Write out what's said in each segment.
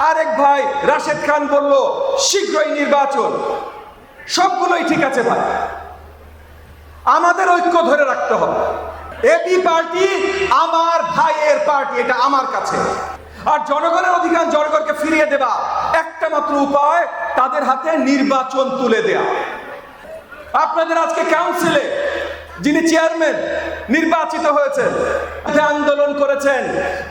আরেক ভাই রাশেদ খান বলল শীঘ্রই নির্বাচন। সবগুলোই ঠিক আছে ভাই, আমাদের ঐক্য ধরে রাখতে হবে। এবি পার্টি আমার ভাইয়ের পার্টি, এটা আমার কাছে। আর জনগণের অধিকার জনগণকে ফিরিয়ে দেবা একটা মাত্র উপায়, তাদের হাতে নির্বাচন তুলে দেয়া। আপনাদের আজকে কাউন্সিলে যিনি চেয়ারম্যান নির্বাচিত হয়েছেন, আন্দোলন করেছেন,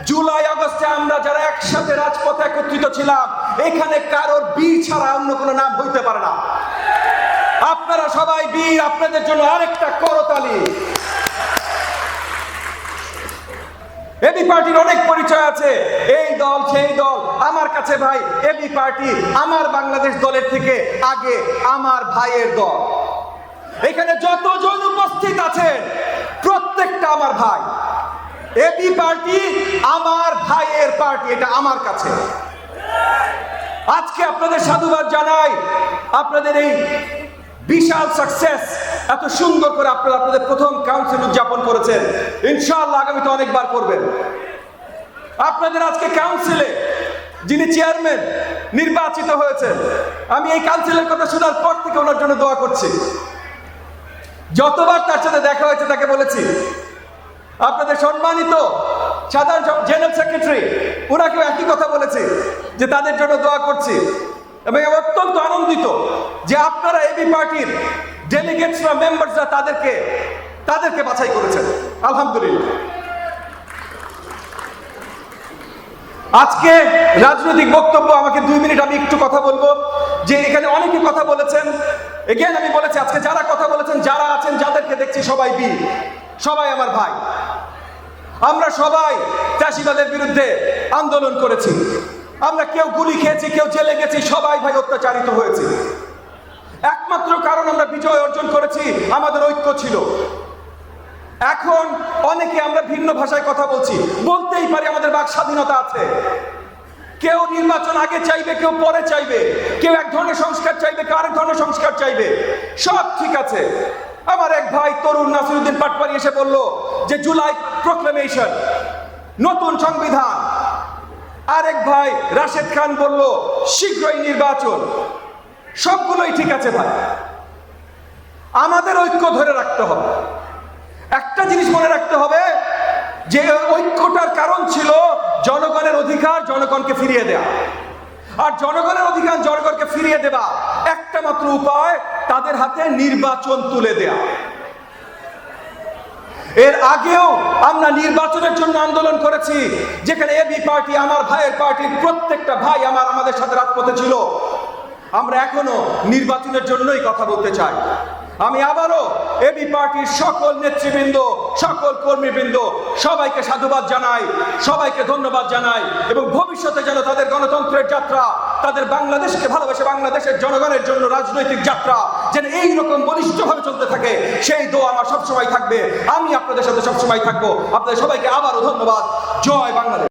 জুলাই আগস্টে আমরা যারা একসাথে রাজপথে একত্রিত ছিলাম, এখানে কারোর বীর ছাড়া অন্য কোনো নাম হইতে পারে না। আপনারা সবাই বীর, আপনাদের জন্য আরেকটা করতালি। এবি পার্টির অনেক পরিচয় আছে, এই দল সেই দল। আমার কাছে ভাই এবি পার্টি আমার বাংলাদেশ দলের থেকে আগে আমার ভাইয়ের দল। এখানে যতজন উপস্থিত আছেন প্রত্যেকটা আমার ভাই। এবি পার্টি আমার ভাইয়ের পার্টি, এটা আমার কাছে। আজকে আপনাদের সাধুবাদ জানাই, আপনাদের এই বিশাল সাকসেস, এত সুন্দর করে আপনারা আপনাদের প্রথম কাউন্সিল উদযাপন করেছেন। ইনশাআল্লাহ আগামীতে অনেকবার করবেন। আপনাদের আজকে কাউন্সিলে যিনি চেয়ারম্যান নির্বাচিত হয়েছেন, আমি এই কাউন্সিলের কথা শোনার পর থেকে ওনার জন্য দোয়া করছি। যতবার তার সাথে দেখা হয়েছে তাকে বলেছি, আপনাদের সম্মানিত সাধারণ জেনারেল সেক্রেটারি ওনাকেও একই কথা বলেছি যে তাদের জন্য দোয়া করছি। এবং অত্যন্ত আনন্দিত যে আপনারা এবি পার্টির ডেলিগেটসরা, মেম্বারসরা তাদেরকে বাছাই করেছেন। আলহামদুলিল্লাহ। আজকে রাজনৈতিক বক্তব্য, আমাকে 2 মিনিট আমি একটু কথা বলবো। যে এখানে অনেকে কথা বলেছেন, এগেন আমি বলেছি আজকে যারা কথা বলেছেন, যারা আছেন, যাদেরকে দেখছি সবাই বীর, সবাই আমার ভাই। আমরা সবাই চাষিবাদের বিরুদ্ধে আন্দোলন করেছি, আমরা কেউ গুলি খেয়েছি, কেউ জেলে গেছি, সবাই ভাই অত্যাচারিত হয়েছে। একমাত্র কারণ আমরা বিজয় অর্জন করেছি, আমাদের ঐক্য ছিল। এখন অনেকে আমরা ভিন্ন ভাষায় কথা বলছি, বলতেই পারি, আমাদের বাক স্বাধীনতা আছে। কেউ নির্বাচন আগে চাইবে, কেউ পরে চাইবে, কেউ এক ধরনের সংস্কার চাইবে, কেউ আরেক ধরনের সংস্কার চাইবে, সব ঠিক আছে। আমার এক ভাই তরুণ নাসিরউদ্দিন পাটপাড়ি এসে বলল যে জুলাই প্রক্লেমেশন, নতুন সংবিধান। আরেক ভাই রাশেদ খান বলল শীঘ্রই নির্বাচন। সবগুলোই ঠিক আছে ভাই, আমাদের ঐক্য ধরে রাখতে হবে। একটা জিনিস মনে রাখতে হবে যে ঐক্যটার কারণ ছিল জনগণের অধিকার জনগণকে ফিরিয়ে দেয়া। আর জনগণের অধিকার জনগণকে ফিরিয়ে দেবা একটা মাত্র উপায়, তাদের হাতে নির্বাচন তুলে দেয়া। এর আগেও আমরা নির্বাচনের জন্য আন্দোলন করেছি, যেখানে এবি পার্টি আমার ভাইয়ের পার্টির প্রত্যেকটা ভাই আমাদের সাথে রাজপথে ছিল। আমরা এখনো নির্বাচনের জন্যই কথা বলতে চাই। আমি আবারও এবি পার্টির সকল নেতৃবৃন্দ, সকল কর্মীবৃন্দ সবাইকে সাধুবাদ জানাই, সবাইকে ধন্যবাদ জানাই। এবং ভবিষ্যতে যেন তাদের গণতন্ত্রের যাত্রা, তাদের বাংলাদেশকে ভালোবেসে বাংলাদেশের জনগণের জন্য রাজনৈতিক যাত্রা যেন এইরকম বলিষ্ঠভাবে চলতে থাকে, সেই দোয়া আমার সবসময় থাকবে। আমি আপনাদের সাথে সবসময় থাকবো। আপনাদের সবাইকে আবারও ধন্যবাদ। জয় বাংলাদেশ।